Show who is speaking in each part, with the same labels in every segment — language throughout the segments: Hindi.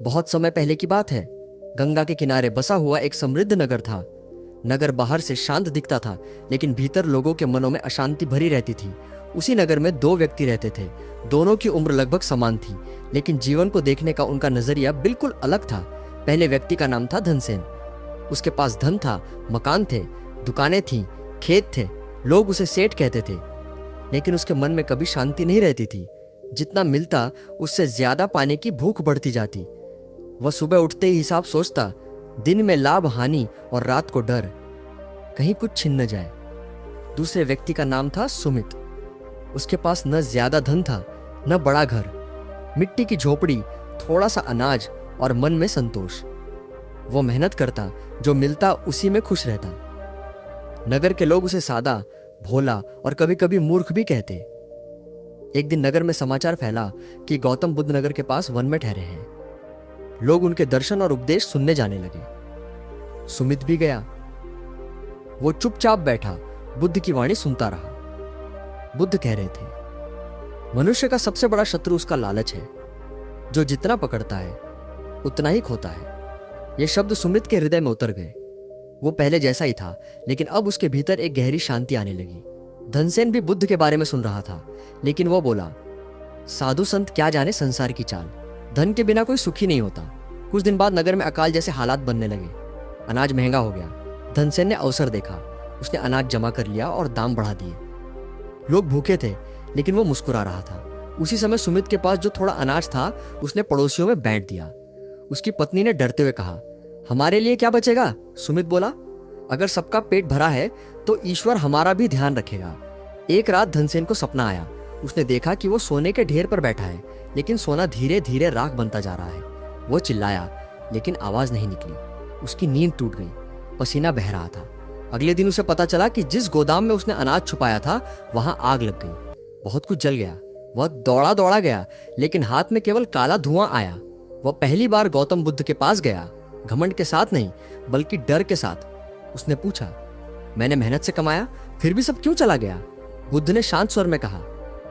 Speaker 1: बहुत समय पहले की बात है। गंगा के किनारे बसा हुआ एक समृद्ध नगर था। नगर बाहर से शांत दिखता था, लेकिन भीतर लोगों के मनों में अशांति भरी रहती थी। उसी नगर में दो व्यक्ति रहते थे। दोनों की उम्र लगभग समान थी, लेकिन जीवन को देखने का उनका नजरिया बिल्कुल अलग था। पहले व्यक्ति का नाम था धनसेन। उसके पास धन था, मकान थे, दुकानें थीं, खेत थे, लोग उसे सेठ कहते थे। लेकिन उसके मन में कभी शांति नहीं रहती थी। जितना मिलता उससे ज्यादा पाने की भूख बढ़ती जाती। वह सुबह उठते ही हिसाब सोचता, दिन में लाभ हानि और रात को डर, कहीं कुछ छिन न जाए। दूसरे व्यक्ति का नाम था सुमित। उसके पास न ज्यादा धन था, न बड़ा घर, मिट्टी की झोपड़ी, थोड़ा सा अनाज और मन में संतोष। वो मेहनत करता, जो मिलता उसी में खुश रहता। नगर के लोग उसे सादा, भोला और कभी कभी मूर्ख भी कहते। एक दिन नगर में समाचार फैला कि गौतम बुद्ध नगर के पास वन में ठहरे हैं। लोग उनके दर्शन और उपदेश सुनने जाने लगे। सुमित भी गया। वो चुपचाप बैठा, बुद्ध की वाणी सुनता रहा। बुद्ध कह रहे थे, मनुष्य का सबसे बड़ा शत्रु उसका लालच है। जो जितना पकड़ता है उतना ही खोता है। ये शब्द सुमित के हृदय में उतर गए। वो पहले जैसा ही था, लेकिन अब उसके भीतर एक गहरी शांति आने लगी। धनसेन भी बुद्ध के बारे में सुन रहा था, लेकिन वो बोला, साधु संत क्या जाने संसार की चाल। धन के बिना कोई सुखी नहीं होता। कुछ दिन बाद नगर में अकाल जैसे हालात बनने लगे। अनाज महंगा हो गया। धनसेन ने अवसर देखा। उसने अनाज जमा कर लिया और दाम बढ़ा दिए। लोग भूखे थे, लेकिन वो मुस्कुरा रहा था। उसी समय सुमित के पास जो थोड़ा अनाज था उसने पड़ोसियों में बांट दिया। उसकी पत्नी ने डरते हुए कहा, हमारे लिए क्या बचेगा? सुमित बोला, अगर सबका पेट भरा है तो ईश्वर हमारा भी ध्यान रखेगा। एक रात धनसेन को सपना आया। उसने देखा कि वो सोने के ढेर पर बैठा है, लेकिन सोना धीरे धीरे राख बनता जा रहा है। वो चिल्लाया, लेकिन आवाज नहीं निकली। उसकी नींद टूट गई, पसीना बह रहा था। अगले दिन उसे पता चला कि जिस गोदाम में उसने अनाज छुपाया था वहां आग लग गई। बहुत कुछ जल गया। वह दौड़ा दौड़ा गया, लेकिन हाथ में केवल काला धुआं आया। वह पहली बार गौतम बुद्ध के पास गया, घमंड के साथ नहीं, बल्कि डर के साथ। उसने पूछा, मैंने मेहनत से कमाया, फिर भी सब क्यों चला गया? बुद्ध ने शांत स्वर में कहा,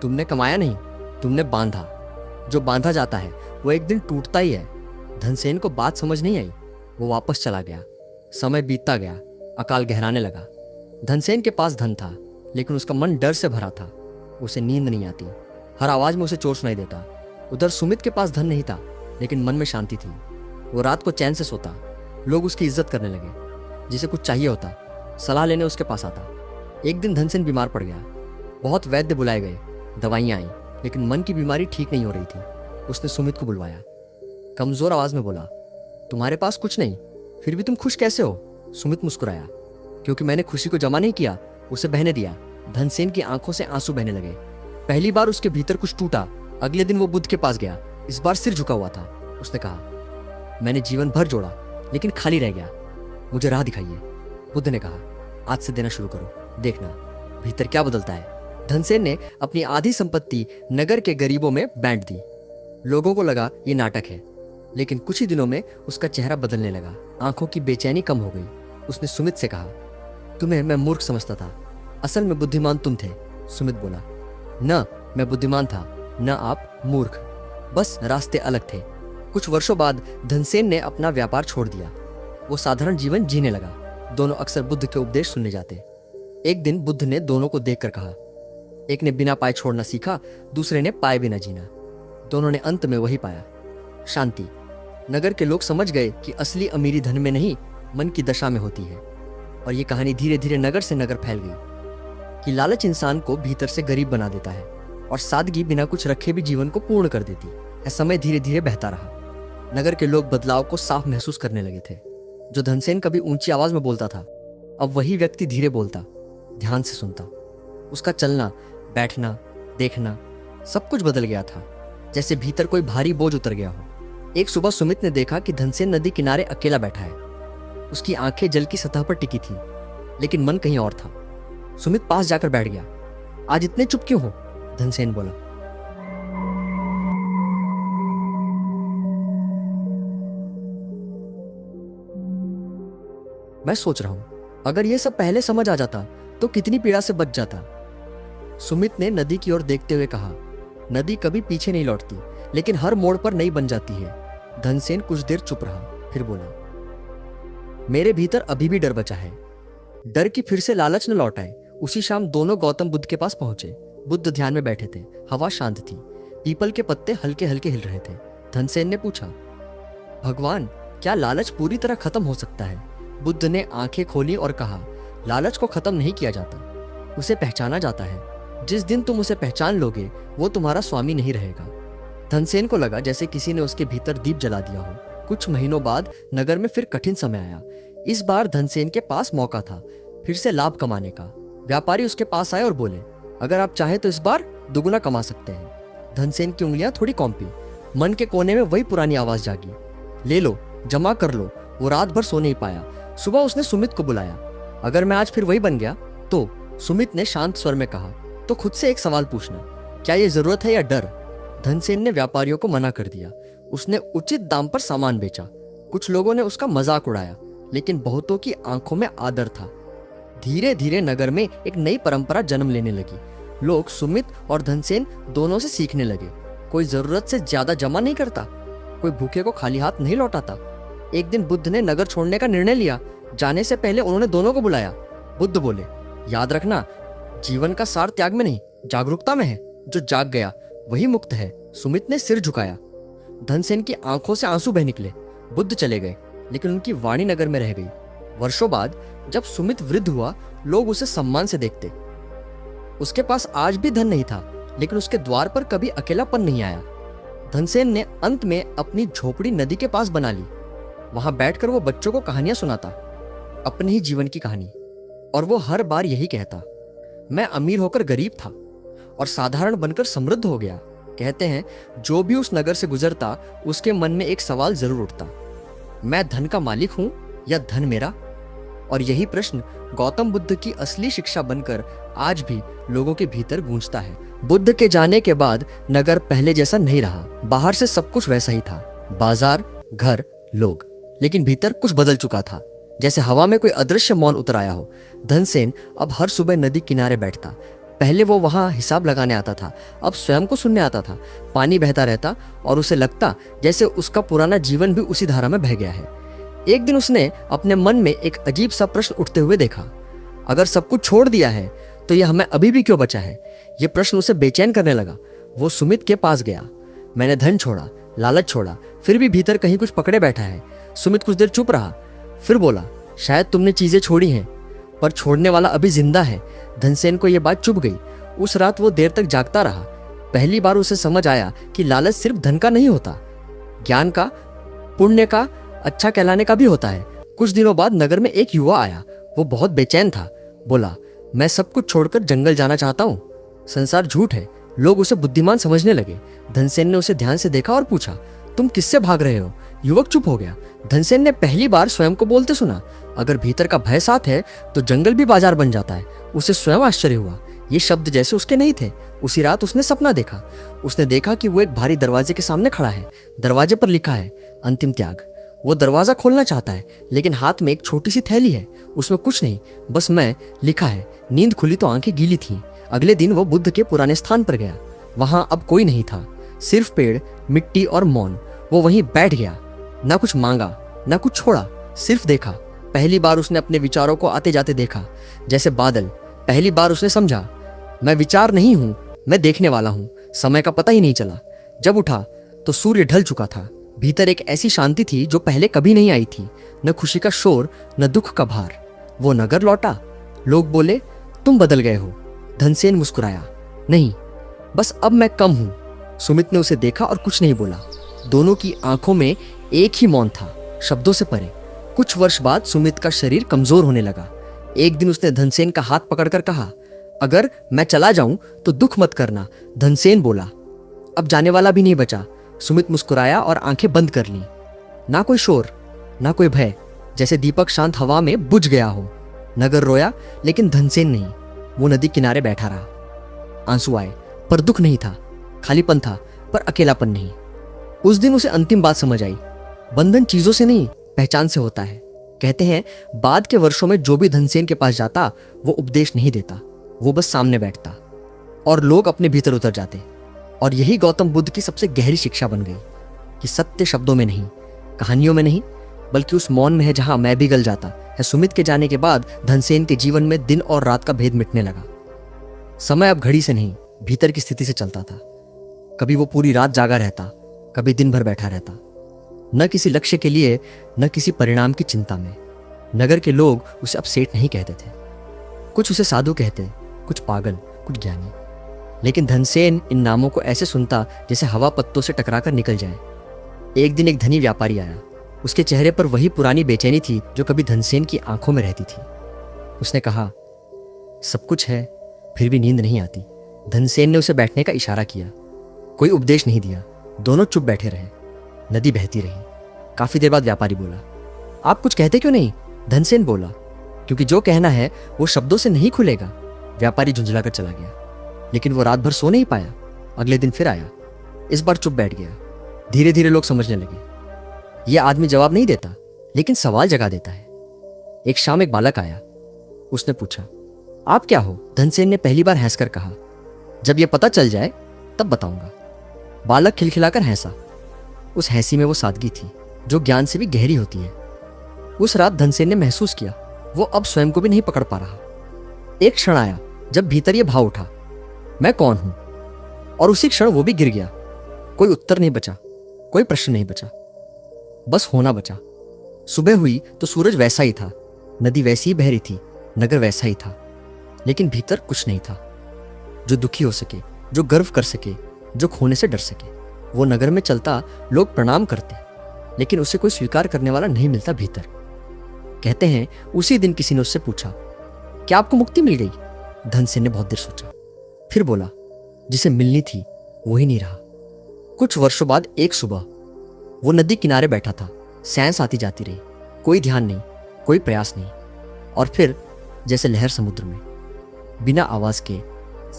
Speaker 1: तुमने कमाया नहीं, तुमने बांधा। जो बांधा जाता है वो एक दिन टूटता ही है। धनसेन को बात समझ नहीं आई। वो वापस चला गया। समय बीतता गया। अकाल गहराने लगा। धनसेन के पास धन था, लेकिन उसका मन डर से भरा था। उसे नींद नहीं आती। हर आवाज में उसे चोट सुनाई देता। उधर सुमित के पास धन नहीं था, लेकिन मन में शांति थी। वो रात को चैन से सोता। लोग उसकी इज्जत करने लगे। जिसे कुछ चाहिए होता, सलाह लेने उसके पास आता। एक दिन धनसेन बीमार पड़ गया। बहुत वैद्य बुलाए गए, दवाइयां आई, लेकिन मन की बीमारी ठीक नहीं हो रही थी। उसने सुमित को बुलवाया। कमजोर आवाज में बोला, तुम्हारे पास कुछ नहीं, फिर भी तुम खुश कैसे हो? सुमित मुस्कुराया, क्योंकि मैंने खुशी को जमा नहीं किया, उसे बहने दिया। धनसेन की आंखों से आंसू बहने लगे। पहली बार उसके भीतर कुछ टूटा। अगले दिन वो बुद्ध के पास गया। इस बार सिर झुका हुआ था। उसने कहा, मैंने जीवन भर जोड़ा, लेकिन खाली रह गया, मुझे राह दिखाइए। बुद्ध ने कहा, आज से देना शुरू करो, देखना भीतर क्या बदलता है। धनसेन ने अपनी आधी संपत्ति नगर के गरीबों में बांट दी। लोगों को लगा ये नाटक है, लेकिन कुछ ही दिनों में उसका चेहरा बदलने लगा। आंखों की बेचैनी कम हो गई। उसने सुमित से कहा, तुम्हें मैं मूर्ख समझता था, असल में बुद्धिमान तुम थे। सुमित बोला, न मैं बुद्धिमान था, न आप मूर्ख, बस रास्ते अलग थे। कुछ वर्षों बाद धनसेन ने अपना व्यापार छोड़ दिया। वो साधारण जीवन जीने लगा। दोनों अक्सर बुद्ध के उपदेश सुनने जाते। एक दिन बुद्ध ने दोनों को देखकर कहा, एक ने बिना पाए छोड़ना सीखा, दूसरे ने पाए बिना जीना। दोनों ने अंत में वही पाया, शांति। नगर के लोग समझ गए कि असली अमीरी धन में नहीं, मन की दशा में होती है। और ये कहानी धीरे धीरे नगर से नगर फैल गई कि लालच इंसान को भीतर से गरीब बना देता है, और सादगी बिना कुछ रखे भी जीवन को पूर्ण कर देती है। समय धीरे धीरे बहता रहा। नगर के लोग बदलाव को साफ महसूस करने लगे थे। जो धनसेन कभी ऊंची आवाज में बोलता था, अब वही व्यक्ति धीरे बोलता, ध्यान से सुनता। उसका चलना, बैठना, देखना, सब कुछ बदल गया था, जैसे भीतर कोई भारी बोझ उतर गया हो। एक सुबह सुमित ने देखा कि धनसेन नदी किनारे अकेला बैठा है। उसकी आंखें जल की सतह पर टिकी थी, लेकिन मन कहीं और था। सुमित पास जाकर बैठ गया। आज इतने चुप क्यों हो? धनसेन बोला। मैं सोच रहा हूं, अगर यह सब पहले समझ आ जाता तो कितनी पीड़ा से बच जाता। सुमित ने नदी की ओर देखते हुए कहा, नदी कभी पीछे नहीं लौटती, लेकिन हर मोड़ पर नई बन जाती है। धनसेन कुछ देर चुप रहा, फिर बोला, मेरे भीतर अभी भी डर बचा है। डर की फिर से लालच न लौट आए। उसी शाम दोनों गौतम बुद्ध के पास पहुंचे। बुद्ध ध्यान में बैठे थे। हवा शांत थी। पीपल के पत्ते हल्के हल्के हिल रहे थे। धनसेन ने पूछा, भगवान, क्या लालच पूरी तरह खत्म हो सकता है? बुद्ध ने आंखें खोली और कहा, लालच को खत्म नहीं किया जाता, उसे पहचाना जाता है। जिस दिन तुम उसे पहचान लोगे, वो तुम्हारा स्वामी नहीं रहेगा। धनसेन को लगा जैसे किसी ने उसके भीतर दीप जला दिया हो। कुछ महीनों बाद नगर में फिर कठिन समय आया। इस बार धनसेन के पास मौका था फिर से लाभ कमाने का। व्यापारी उसके पास आए और बोले, अगर आप चाहें तो इस बार दुगुना कमा सकते हैं। धनसेन की उंगलियां थोड़ी कौंपी। मन के कोने में वही पुरानी आवाज जागी, ले लो, जमा कर लो। वो रात भर सो नहीं पाया। सुबह उसने सुमित को बुलाया। अगर मैं आज फिर वही बन गया तो? सुमित ने शांत स्वर में कहा, तो खुद से एक सवाल पूछना, क्या ये जरूरत है या डर? धनसेन ने व्यापारियों को मना कर दिया। उसने उचित दाम पर सामान बेचा। कुछ लोगों ने उसका मजाक उड़ाया, लेकिन बहुतों की आंखों में आदर था। धीरे धीरे नगर में एक नई परंपरा जन्म लेने लगी। लोग सुमित और धनसेन दोनों से सीखने लगे। कोई जरूरत से ज्यादा जमा नहीं करता, कोई भूखे को खाली हाथ नहीं लौटाता। एक दिन बुद्ध ने नगर छोड़ने का निर्णय लिया। जाने से पहले उन्होंने दोनों को बुलाया। बुद्ध बोले, याद रखना, जीवन का सार त्याग में नहीं, जागरूकता में है। जो जाग गया वही मुक्त है। सुमित ने सिर झुकाया। धनसेन की आंखों से आंसू बह निकले। बुद्ध चले गए, लेकिन उनकी वाणी नगर में रह गई। वर्षों बाद जब सुमित वृद्ध हुआ, लोग उसे सम्मान से देखते। उसके पास आज भी धन नहीं था, लेकिन उसके द्वार पर कभी अकेलापन नहीं आया। धनसेन ने अंत में अपनी झोपड़ी नदी के पास बना ली। वहां बैठकर वो बच्चों को कहानियां सुनाता, अपने ही जीवन की कहानी। और वो हर बार यही कहता, मैं अमीर होकर गरीब था और साधारण बनकर समृद्ध हो गया। कहते हैं, जो भी उस नगर से गुजरता, उसके मन में एक सवाल जरूर उठता, मैं धन का मालिक हूं या धन मेरा? और यही प्रश्न गौतम बुद्ध की असली शिक्षा बनकर आज भी लोगों के भीतर गूंजता है। बुद्ध के जाने के बाद नगर पहले जैसा नहीं रहा। बाहर से सब कुछ वैसा ही था, बाजार, घर, लोग, लेकिन भीतर कुछ बदल चुका था। जैसे हवा में कोई अदृश्य मौन उतर आया हो। धनसेन अब हर सुबह नदी किनारे बैठता। पहले वो वहां हिसाब लगाने आता था, अब स्वयं को सुनने आता था। पानी बहता रहता और उसे लगता जैसे उसका पुराना जीवन भी उसी धारा में बह गया है। एक दिन उसने अपने मन में एक अजीब सा प्रश्न उठते हुए देखा, अगर सब कुछ छोड़ दिया है तो यह हमें अभी भी क्यों बचा है? यह प्रश्न उसे बेचैन करने लगा। वो सुमित के पास गया। मैंने धन छोड़ा, लालच छोड़ा, फिर भी भीतर कहीं कुछ पकड़े बैठा है। सुमित कुछ देर चुप रहा, फिर बोला, शायद तुमने चीजें छोड़ी हैं, पर छोड़ने वाला अभी जिंदा है। धनसेन को यह बात चुभ गई। उस रात वो देर तक जागता रहा। पहली बार उसे समझ आया कि लालच सिर्फ धन का नहीं होता, ज्ञान का, पुण्य का, अच्छा कहलाने का भी होता है। कुछ दिनों बाद नगर में एक युवा आया। वो बहुत बेचैन था। बोला, मैं सब कुछ छोड़कर जंगल जाना चाहता हूँ। संसार झूठ है। लोग उसे बुद्धिमान समझने लगे। धनसेन ने उसे ध्यान से देखा और पूछा, तुम किससे भाग रहे हो? युवक चुप हो गया। धनसेन ने पहली बार स्वयं को बोलते सुना, अगर भीतर का भय साथ है तो जंगल भी बाजार बन जाता है। उसे स्वयं आश्चर्य हुआ। ये शब्द जैसे उसके नहीं थे। उसी रात उसने सपना देखा। उसने देखा कि वो एक भारी दरवाजे के सामने खड़ा है। दरवाजे पर लिखा है, अंतिम त्याग। वो दरवाजा खोलना चाहता है, लेकिन हाथ में एक छोटी सी थैली है। उसमें कुछ नहीं, बस मैं लिखा है। नींद खुली तो आंखें गीली थीं। अगले दिन वो बुद्ध के पुराने स्थान पर गया। वहां अब कोई नहीं था, सिर्फ पेड़, मिट्टी और मौन। वो वहीं बैठ गया, ना कुछ मांगा, ना कुछ छोड़ा, सिर्फ देखा। पहली बार उसने अपने विचारों को आते जाते देखा, जैसे बादल। पहली बार उसने समझा, मैं विचार नहीं हूं, मैं देखने वाला हूं। समय का पता ही नहीं चला। जब उठा तो सूर्य ढल चुका था। भीतर एक ऐसी शांति थी जो पहले कभी नहीं आई थी। न खुशी का शोर, न दुख का भार। वो नगर लौटा। लोग बोले, तुम बदल गए हो। धनसेन मुस्कुराया, नहीं, बस अब मैं कम हूं। सुमित ने उसे देखा और कुछ नहीं बोला। दोनों की आंखों में एक ही मौन था, शब्दों से परे। कुछ वर्ष बाद सुमित का शरीर कमजोर होने लगा। एक दिन उसने धनसेन का हाथ पकड़कर कहा, अगर मैं चला जाऊं तो दुख मत करना। धनसेन बोला, अब जाने वाला भी नहीं बचा। सुमित मुस्कुराया और आंखें बंद कर ली। ना कोई शोर, ना कोई भय, जैसे दीपक शांत हवा में बुझ गया हो। नगर रोया, लेकिन धनसेन नहीं। वो नदी किनारे बैठा रहा। आंसू आए, पर दुख नहीं था। खालीपन था, पर अकेलापन नहीं। उस दिन उसे अंतिम बात समझ आई, बंधन चीजों से नहीं, पहचान से होता है। कहते हैं, बाद के वर्षों में जो भी धनसेन के पास जाता, वो उपदेश नहीं देता, वो बस सामने बैठता और लोग अपने भीतर उतर जाते। और यही गौतम बुद्ध की सबसे गहरी शिक्षा बन गई। कि सत्य शब्दों में नहीं, कहानियों में नहीं, बल्कि उस मौन में है जहां मैं भी गल जाता है। सुमित के जाने के बाद धनसेन के जीवन में दिन और रात का भेद मिटने लगा। समय अब घड़ी से नहीं, भीतर की स्थिति से चलता था। कभी वो पूरी रात जागा रहता, कभी दिन भर बैठा रहता, न किसी लक्ष्य के लिए, न किसी परिणाम की चिंता में। नगर के लोग उसे अब सेठ नहीं कहते थे, कुछ उसे साधु कहते, कुछ पागल, कुछ ज्ञानी। लेकिन धनसेन इन नामों को ऐसे सुनता जैसे हवा पत्तों से टकराकर निकल जाए। एक दिन एक धनी व्यापारी आया। उसके चेहरे पर वही पुरानी बेचैनी थी जो कभी धनसेन की आंखों में रहती थी। उसने कहा, सब कुछ है फिर भी नींद नहीं आती। धनसेन ने उसे बैठने का इशारा किया। कोई उपदेश नहीं दिया, दोनों चुप बैठे रहे। नदी बहती रही। काफी देर बाद व्यापारी बोला, आप कुछ कहते क्यों नहीं? धनसेन बोला, क्योंकि जो कहना है वो शब्दों से नहीं खुलेगा। व्यापारी झुंझलाकर चला गया। लेकिन वो रात भर सो नहीं पाया। अगले दिन फिर आया। इस बार चुप बैठ गया। धीरे धीरे लोग समझने लगे, यह आदमी जवाब नहीं देता, लेकिन सवाल जगा देता है। एक शाम एक बालक आया। उसने पूछा, आप क्या हो? धनसेन ने पहली बार हंसकर कहा, जब यह पता चल जाए तब बताऊंगा। बालक खिलखिलाकर हंसा। उस हंसी में वो सादगी थी जो ज्ञान से भी गहरी होती है। उस रात धनसेन ने महसूस किया वो अब स्वयं को भी नहीं पकड़ पा रहा। एक क्षण आया जब भीतर यह भाव उठा, मैं कौन हूं? और उसी क्षण वो भी गिर गया। कोई उत्तर नहीं बचा, कोई प्रश्न नहीं बचा, बस होना बचा। सुबह हुई तो सूरज वैसा ही था, नदी वैसी ही बह रही थी, नगर वैसा ही था, लेकिन भीतर कुछ नहीं था जो दुखी हो सके, जो गर्व कर सके, जो खोने से डर सके। वो नगर में चलता, लोग प्रणाम करते, लेकिन उसे कोई स्वीकार करने वाला नहीं मिलता भीतर। कहते हैं उसी दिन किसी ने उससे पूछा, क्या आपको मुक्ति मिल गई? धनसेन ने बहुत देर सोचा, फिर बोला, जिसे मिलनी थी वही नहीं रहा। कुछ वर्षों बाद एक सुबह वो नदी किनारे बैठा था। सांस आती जाती रही, कोई ध्यान नहीं, कोई प्रयास नहीं। और फिर जैसे लहर समुद्र में बिना आवाज के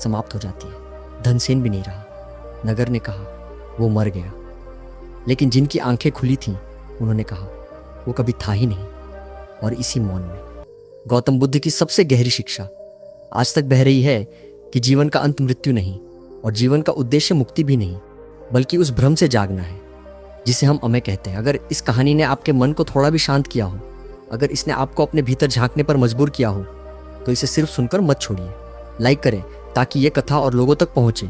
Speaker 1: समाप्त हो जाती है। धनसेन भी नहीं रहा। नगर ने कहा वो मर गया, लेकिन जिनकी आंखें खुली थीं उन्होंने कहा वो कभी था ही नहीं। और इसी मौन में गौतम बुद्ध की सबसे गहरी शिक्षा आज तक बह रही है कि जीवन का अंत मृत्यु नहीं, और जीवन का उद्देश्य मुक्ति भी नहीं, बल्कि उस भ्रम से जागना है जिसे हम अमय कहते हैं। अगर इस कहानी ने आपके मन को थोड़ा भी शांत किया हो, अगर इसने आपको अपने भीतर झांकने पर मजबूर किया हो, तो इसे सिर्फ सुनकर मत छोड़िए। लाइक करें ताकि ये कथा और लोगों तक पहुंचे।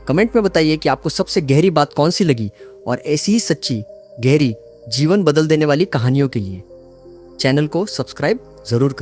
Speaker 1: कमेंट में बताइए कि आपको सबसे गहरी बात कौन सी लगी, और ऐसी ही सच्ची, गहरी, जीवन बदल देने वाली कहानियों के लिए चैनल को सब्सक्राइब जरूर करें।